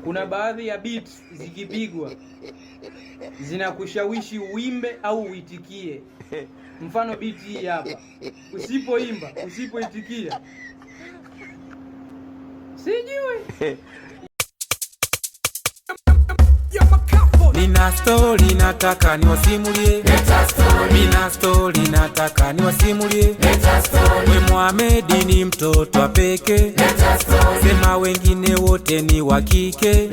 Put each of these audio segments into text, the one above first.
Kuna baadhi ya beats zikipigwa zinakushawishi uimbe au uitikie. Mfano beat hii hapa, usipoimba, usipoitikia, sijui. Nina story nataka niwasimulie. Nina story nataka niwasimulie. We Mohamed ni mtoto wa pekee, sema wengine wote ni wa kike.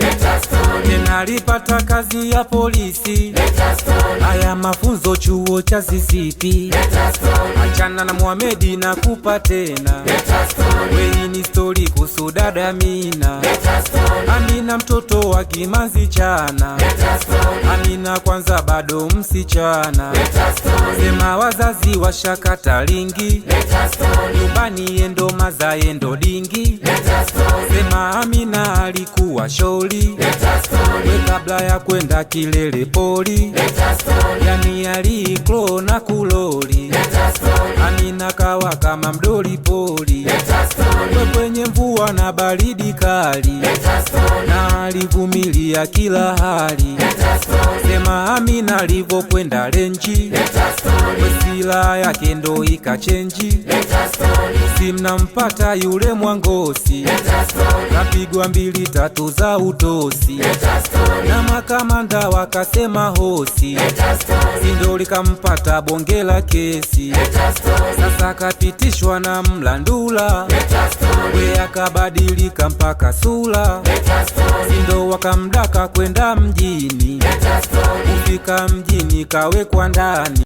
Tena alipata kazi ya polisi, haya mafunzo chuo cha CCT. Achana na Mohamed na kupa tena, we ni story kuhusu dada Amina. Amina mtoto wa Kimanzi chana, Amina kwanza bado msichana, sema wazazi washakata lingi, nyumbani endo maza endo dingi, sema Amina alikuwa sholi, we kabla ya kwenda kilele poli, yani aliklo na kuloli, Amina kawa kama mdoli poli, we kwenye mvua na baridi kali, na alivumilia kila hali, sema Amina alivyokwenda renji, wesila yake ndo ikachenji, simnampata yule mwangosi, kapigwa 2 3 za utosi, na makamanda wakasema hosi, sindo likampata bonge la kesi, sasa kapitishwa na Mlandula, we akabadilika mpaka sula, sindo wakamdaka kwenda mjini, kufika mjini kawekwa ndani.